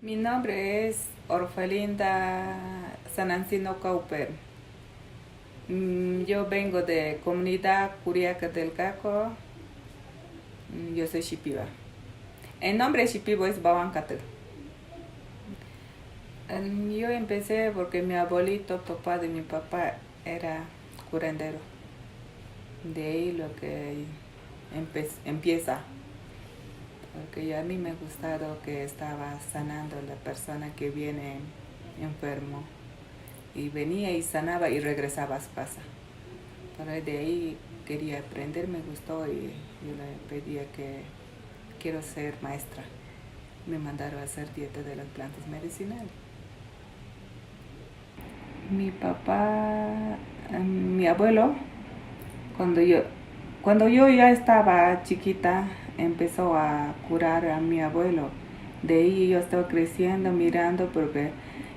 Mi nombre es Orfelinda Sanancino Cauper. Yo vengo de comunidad Curiaca del Caco. Yo soy Shipiba. El nombre Shipibo es Babancatl. Yo empecé porque mi abuelito, papá de mi papá, era curandero. De ahí lo que empieza. Porque a mí me ha gustado que estaba sanando a la persona que viene enfermo. Y venía y sanaba y regresaba a su casa. Pero de ahí quería aprender, me gustó y yo le pedía que quiero ser maestra. Me mandaron a hacer dieta de las plantas medicinales. Mi papá, mi abuelo, cuando yo ya estaba chiquita, empezó a curar a mi abuelo. De ahí yo estaba creciendo, mirando, porque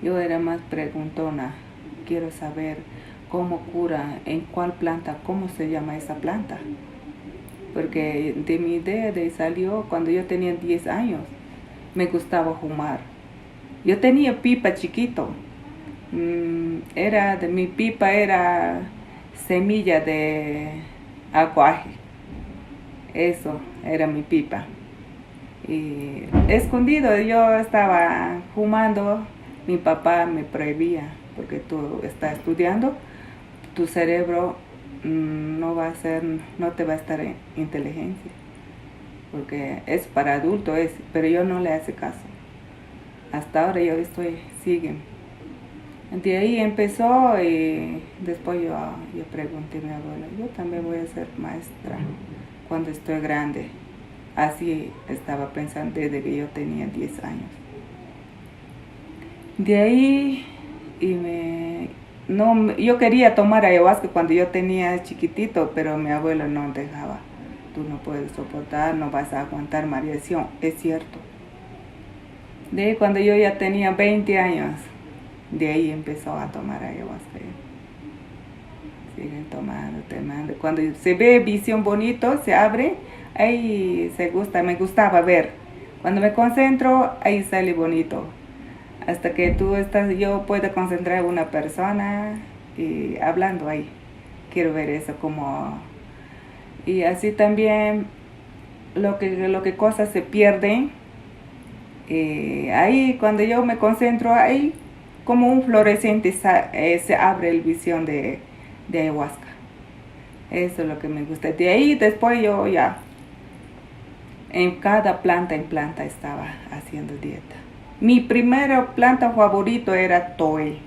yo era más preguntona. Quiero saber cómo cura, en cuál planta, cómo se llama esa planta. Porque de mi idea salió cuando yo tenía 10 años. Me gustaba fumar. Yo tenía pipa chiquito. Mi pipa era semilla de aguaje. Eso era mi pipa. Y escondido yo estaba fumando. Mi papá me prohibía, porque tú estás estudiando, tu cerebro no te va a estar en inteligencia, porque es para adultos, pero yo no le hace caso. Hasta ahora siguen. De ahí empezó y después yo pregunté a mi abuela, yo también voy a ser maestra cuando estoy grande. Así estaba pensando desde que yo tenía 10 años. De ahí yo quería tomar ayahuasca cuando yo tenía chiquitito, pero mi abuelo no dejaba. Tú no puedes soportar, no vas a aguantar mareación, es cierto. De ahí cuando yo ya tenía 20 años, de ahí empezó a tomar ayahuasca. Siguen tomando. Cuando se ve visión bonito, se abre, ahí me gustaba ver. Cuando me concentro, ahí sale bonito. Hasta que yo puedo concentrar a una persona y hablando ahí. Quiero ver eso como... Y así también lo que cosas se pierden. Ahí cuando yo me concentro, ahí como un fluorescente se abre el visión de ayahuasca. Eso es lo que me gusta. De ahí después yo ya en cada planta estaba haciendo dieta. Mi primera planta favorito era Toei.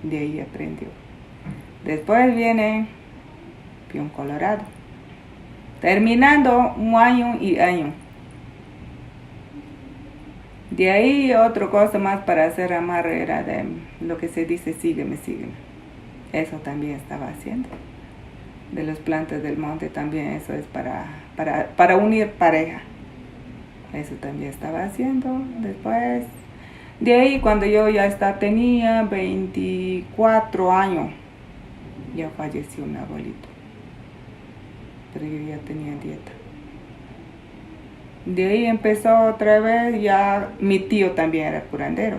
De ahí aprendió. Después viene Pion Colorado. Terminando un año y año. De ahí otra cosa más para hacer amarre era de lo que se dice sígueme. Eso también estaba haciendo. De las plantas del monte también eso es para unir pareja. Eso también estaba haciendo. Después, de ahí cuando yo tenía 24 años, ya falleció mi abuelito. Pero yo ya tenía dieta. De ahí empezó otra vez, ya mi tío también era curandero.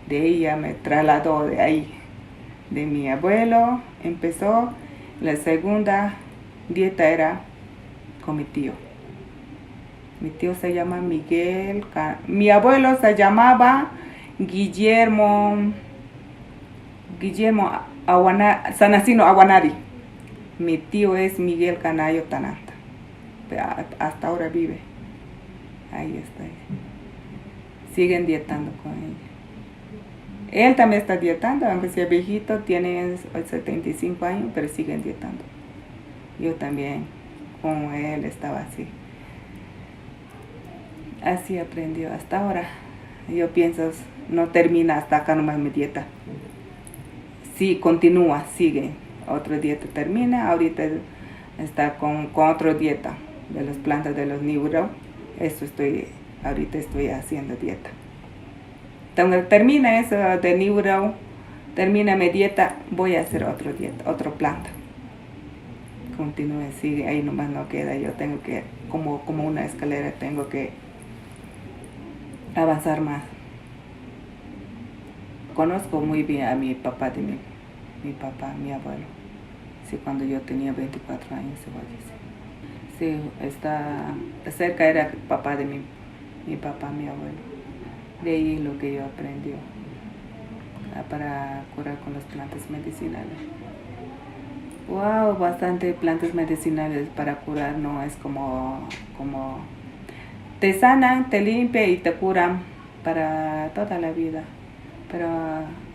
De ahí ya me trasladó de ahí. De mi abuelo empezó, la segunda dieta era con mi tío. Mi tío se llama Miguel, mi abuelo se llamaba Guillermo Sanacino Aguanari. Mi tío es Miguel Canayo Tananta. Hasta ahora vive. Ahí está. Siguen dietando con ella. Él también está dietando, aunque sea viejito, tiene 75 años, pero siguen dietando. Yo también, con él estaba así. Así aprendió hasta ahora. Yo pienso, no termina hasta acá nomás mi dieta. Sí, continúa, sigue. Otra dieta termina, ahorita está con otra dieta de las plantas de los Neuro. Ahorita estoy haciendo dieta. Cuando termina eso de Neuro, termina mi dieta, voy a hacer otra dieta, otra planta. Continúe, sigue, ahí nomás no queda. Yo tengo que, como una escalera, tengo que avanzar más. Conozco muy bien a mi papá mi papá, mi abuelo. Sí, cuando yo tenía 24 años se falleció. Sí, está cerca era el papá de mi papá, mi abuelo. De ahí lo que yo aprendí para curar con las plantas medicinales. Wow, bastante plantas medicinales para curar, no es como te sanan, te limpian y te curan para toda la vida. Pero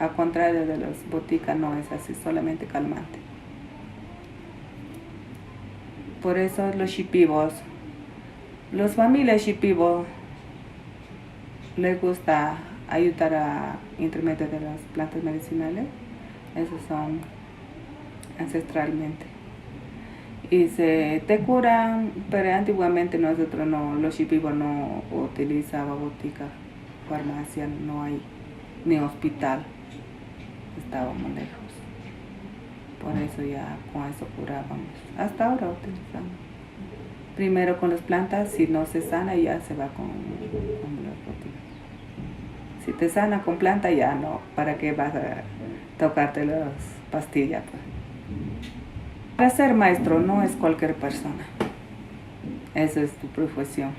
a contrario de las boticas no es así, solamente calmante. Por eso los shipibos, las familias shipibos les gusta ayudar a intermedio de las plantas medicinales. Esos son ancestralmente. Y te curan, pero antiguamente nosotros no, los shipibos no utilizaban botica, farmacia, no hay, ni hospital, estábamos lejos. Por eso ya con eso curábamos. Hasta ahora utilizamos. Primero con las plantas, si no se sana ya se va con las boticas. Si te sana con planta ya no, ¿para qué vas a tocarte las pastillas? Pues? Para ser maestro no es cualquier persona. Esa es tu profesión.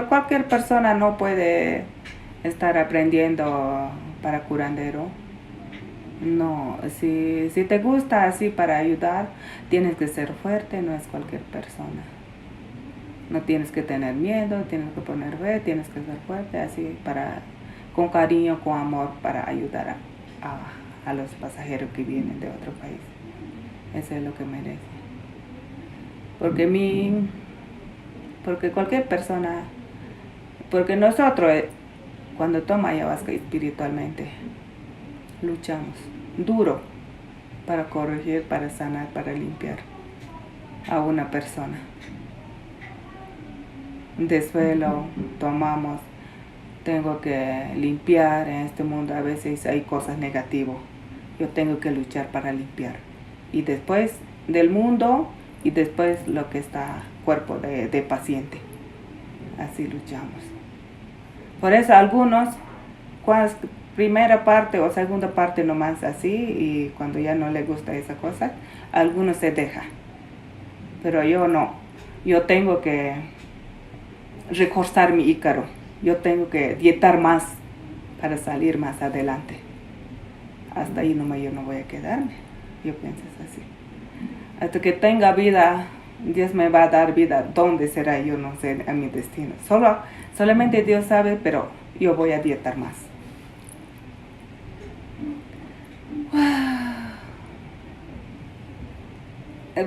Cualquier persona no puede estar aprendiendo para curandero. No, si te gusta así para ayudar, tienes que ser fuerte, no es cualquier persona. No tienes que tener miedo, tienes que poner fe, tienes que ser fuerte, así con cariño, con amor, para ayudar a los pasajeros que vienen de otro país. Eso es lo que merece. Porque cualquier persona, porque nosotros cuando toma ayahuasca espiritualmente, luchamos duro para corregir, para sanar, para limpiar a una persona. Después lo tomamos, tengo que limpiar en este mundo, a veces hay cosas negativas, yo tengo que luchar para limpiar. Y después del mundo y después lo que está cuerpo de paciente. Así luchamos. Por eso algunos, primera parte o segunda parte nomás así, y cuando ya no le gusta esa cosa, algunos se deja. Pero yo no. Yo tengo que reforzar mi ícaro. Yo tengo que dietar más para salir más adelante. Hasta ahí nomás yo no voy a quedarme. Yo pienso así. Hasta que tenga vida, Dios me va a dar vida. ¿Dónde será? Yo no sé a mi destino. Solamente Dios sabe, pero yo voy a dietar más.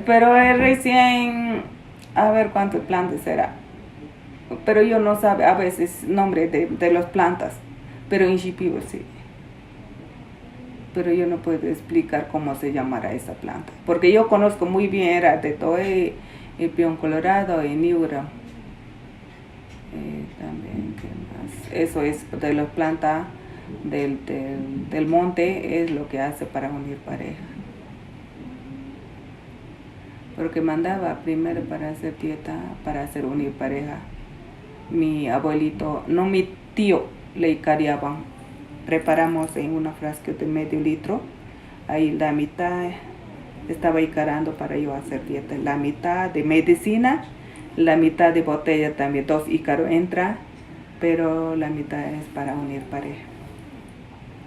Pero es recién, a ver cuántas plantas será. Pero yo no sabe a veces nombre de las plantas. Pero en Shipibo sí. Pero yo no puedo explicar cómo se llamará esa planta. Porque yo conozco muy bien, era de Toé, el peón colorado y Niura. También, ¿qué más? Eso es de las plantas del monte, es lo que hace para unir pareja. Porque mandaba primero para hacer dieta, para hacer unir pareja. Mi abuelito, no mi tío, le icariaban. Preparamos en una frasca de medio litro. Ahí la mitad estaba icarando para yo hacer dieta. La mitad de medicina, la mitad de botella también. 2 ícaros entra, pero la mitad es para unir pareja.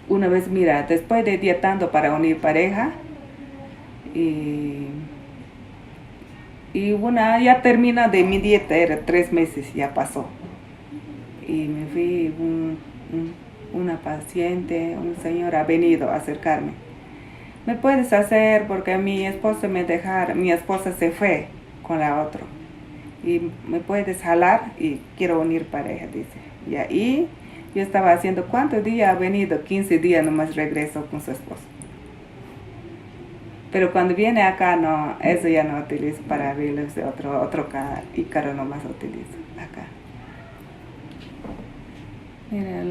Una vez, mira, después de dietando para unir pareja, y ya termina de mi dieta, era 3 meses, ya pasó. Y me fui, una paciente, un señor ha venido a acercarme. ¿Me puedes hacer? Porque mi esposa mi esposa se fue con la otra. Y me puedes jalar y quiero unir pareja, dice. Y ahí yo estaba haciendo, ¿cuántos días ha venido? 15 días nomás regreso con su esposa. Pero cuando viene acá, no, eso ya no utilizo para abrirles de otro ícaro nomás utilizo acá. Mira,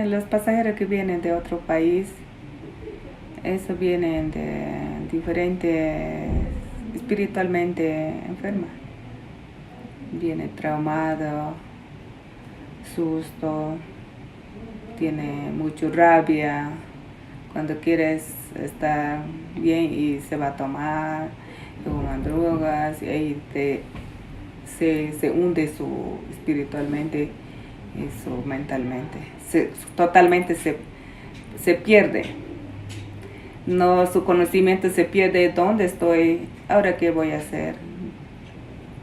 los pasajeros que vienen de otro país, eso vienen de diferentes, espiritualmente enfermas. viene traumado, susto, tiene mucha rabia, cuando quieres estar bien y se va a tomar, toman drogas y ahí se hunde espiritualmente y mentalmente, totalmente se pierde. No, su conocimiento se pierde. ¿Dónde estoy? ¿Ahora qué voy a hacer?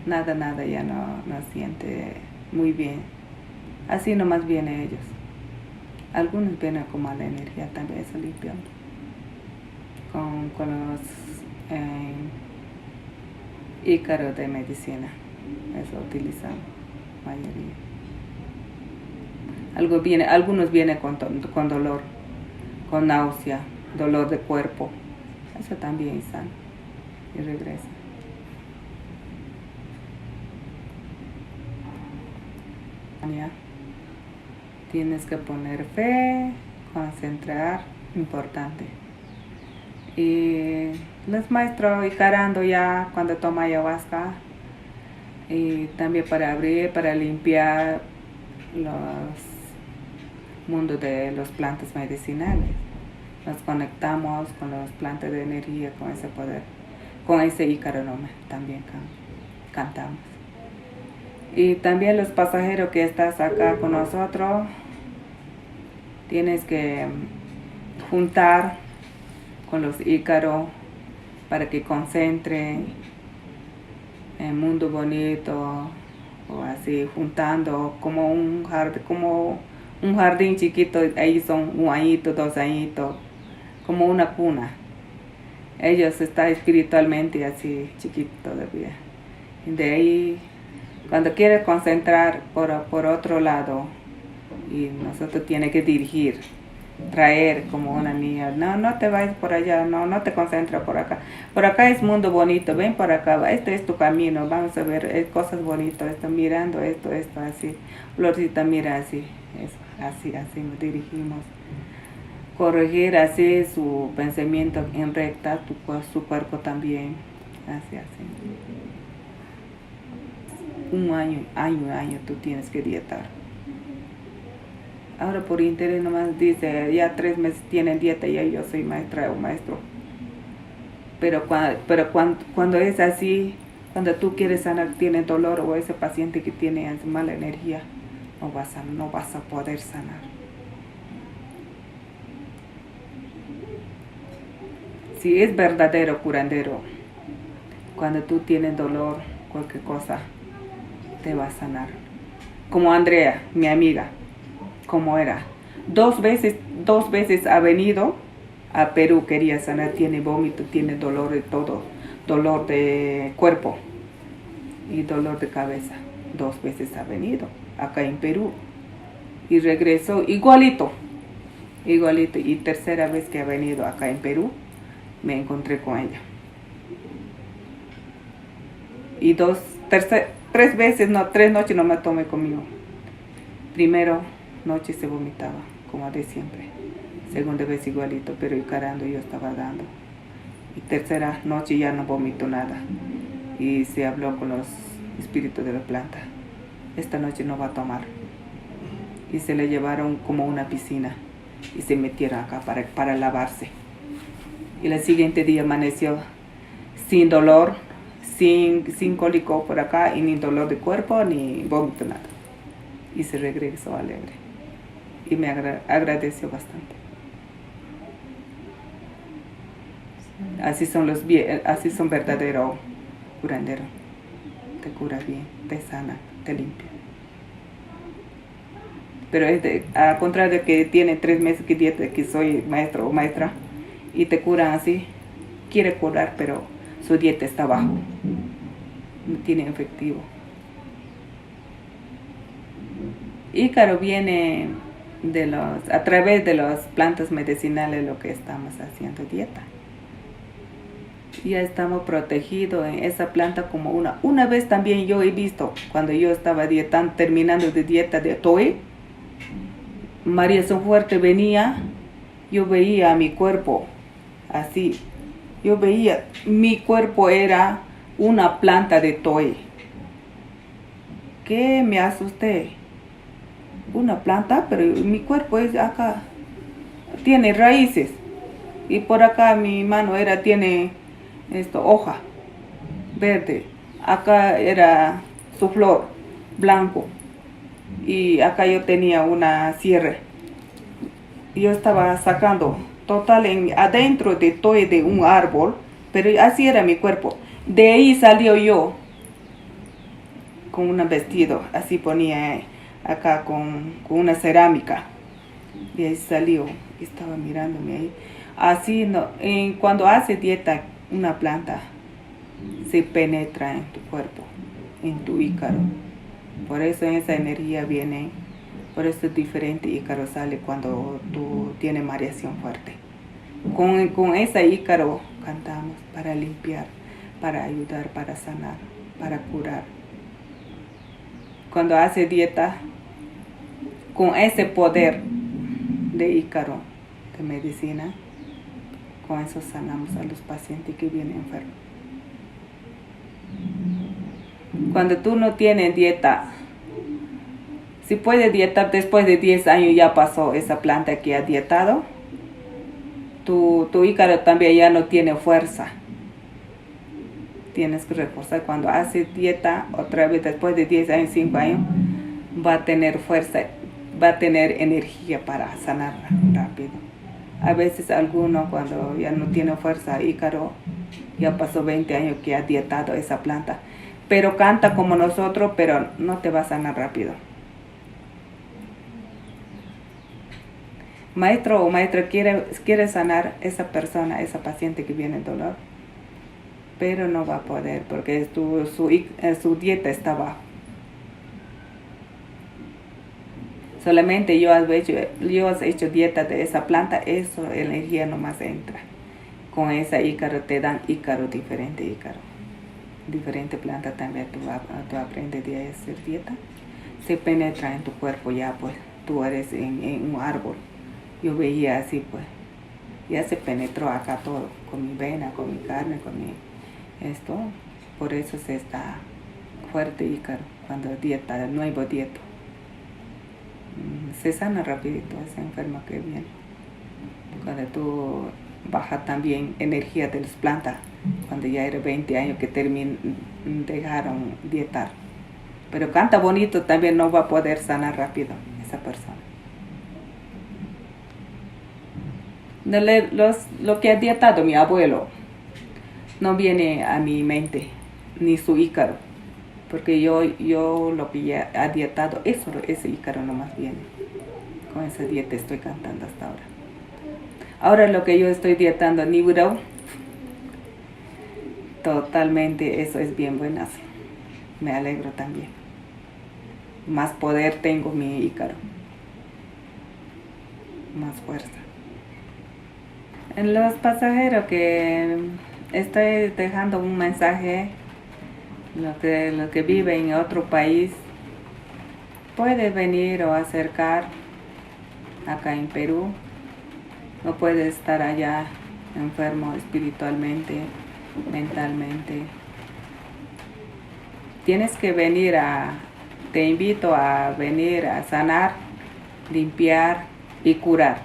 Nada, ya no siente muy bien. Así nomás vienen ellos. Algunos vienen con mala energía, también se limpian con los ícaros de medicina. Eso utilizamos, mayoría. Algunos vienen con dolor, con náusea, dolor de cuerpo. Eso también sana y regresa. Ya. Tienes que poner fe, concentrar, importante. Y los maestros Icarando ya cuando toma ayahuasca, y también para abrir, para limpiar los mundos de las plantas medicinales. Nos conectamos con las plantas de energía, con ese poder, con ese Ícaro también cantamos. Y también los pasajeros que estás acá con nosotros, tienes que juntar con los Ícaros para que concentren el mundo bonito, o así juntando como un jardín chiquito. Ahí son 1 añito, 2 añitos, como una cuna. Ellos están espiritualmente así chiquitos todavía. Y de ahí, cuando quieres concentrar por otro lado, y nosotros tiene que dirigir, traer como una niña. No te vayas por allá, no te concentres por acá. Por acá es mundo bonito, ven por acá, este es tu camino, vamos a ver cosas bonitas, está mirando esto, así. Florcita, mira así, así nos dirigimos. Corregir así su pensamiento en recta, su cuerpo también, así. 1 año tú tienes que dietar. Ahora por interés nomás dice, ya 3 meses tienen dieta, ya yo soy maestra o maestro. Pero cuando es así, cuando tú quieres sanar, tiene dolor, o ese paciente que tiene mala energía, no vas a poder sanar. Si es verdadero curandero, cuando tú tienes dolor, cualquier cosa, te va a sanar. Como Andrea, mi amiga, como era. 2 veces ha venido a Perú, quería sanar, tiene vómito, tiene dolor de todo, dolor de cuerpo y dolor de cabeza. 2 veces ha venido acá en Perú y regresó igualito. Y 3ª vez que ha venido acá en Perú, me encontré con ella. Y 3 veces, 3 noches no me tomé conmigo. Primero noche se vomitaba, como de siempre. 2ª vez igualito, pero Icarando yo estaba dando. Y 3ª noche ya no vomitó nada. Y se habló con los espíritus de la planta. Esta noche no va a tomar. Y se le llevaron como una piscina. Y se metieron acá para lavarse. Y el siguiente día amaneció sin dolor, sin cólico por acá, y ni dolor de cuerpo, ni vómito, nada. Y se regresó alegre. Y me agradeció bastante. Así son verdaderos curanderos. Te cura bien, te sana, te limpia. Pero a contrario de que tiene 3 meses que dieta, que soy maestro o maestra, y te curan así, quiere curar, pero su dieta está bajo, no tiene efectivo. Ícaro viene a través de las plantas medicinales, lo que estamos haciendo dieta. Ya estamos protegidos en esa planta como una vez también yo he visto, cuando yo estaba terminando de dieta de Toy, María Sonfuerte venía, yo veía mi cuerpo así, mi cuerpo era una planta de Toy. ¿qué me asusté? Una planta, pero mi cuerpo es acá, tiene raíces. Y por acá mi mano tiene hoja verde. Acá era su flor, blanco. Y acá yo tenía una sierra. Yo estaba sacando total adentro de todo de un árbol, pero así era mi cuerpo. De ahí salió yo con un vestido, así ponía acá con una cerámica. Y ahí salió, estaba mirándome ahí. Así no, cuando hace dieta una planta, se penetra en tu cuerpo, en tu ícaro. Por eso esa energía viene, por eso es diferente ícaro sale cuando tú tienes mareación fuerte. Con ese ícaro cantamos para limpiar, para ayudar, para sanar, para curar. Cuando hace dieta, con ese poder de ícaro, de medicina, con eso sanamos a los pacientes que vienen enfermos. Cuando tú no tienes dieta, si puedes dietar después de 10 años ya pasó esa planta que ha dietado, tu ícaro también ya no tiene fuerza. Tienes que reforzar. Cuando haces dieta, otra vez después de 10 años, 5 años, va a tener fuerza, va a tener energía para sanar rápido. A veces alguno cuando ya no tiene fuerza, ícaro, ya pasó 20 años que ha dietado esa planta, pero canta como nosotros, pero no te va a sanar rápido. Maestro o maestra quiere sanar esa persona, esa paciente que viene en dolor, pero no va a poder porque su dieta está bajo. Solamente yo has hecho dieta de esa planta, eso energía nomás entra. Con esa ícaro te dan ícaro, diferente ícaro. Diferente planta también tú aprendes de hacer dieta. Se penetra en tu cuerpo ya pues, tú eres en un árbol. Yo veía así pues, ya se penetró acá todo, con mi vena, con mi carne, con mi esto. Por eso se está fuerte ícaro, cuando dieta, el nuevo dieta. Se sana rapidito esa enferma que viene. Cuando tú bajas también energía de las plantas, cuando ya era 20 años que dejaron dietar. Pero canta bonito, también no va a poder sanar rápido esa persona. Lo que ha dietado mi abuelo no viene a mi mente, ni su ícaro, porque yo lo que ya ha dietado, ese ícaro nomás viene. Con esa dieta estoy cantando hasta ahora. Ahora lo que yo estoy dietando, Nibiru, totalmente eso es bien buenazo. Me alegro también. Más poder tengo mi ícaro. Más fuerza. En los pasajeros que estoy dejando un mensaje, lo que vive en otro país, puede venir o acercar acá en Perú. No puede estar allá enfermo espiritualmente, mentalmente. Tienes que venir te invito a venir a sanar, limpiar y curar.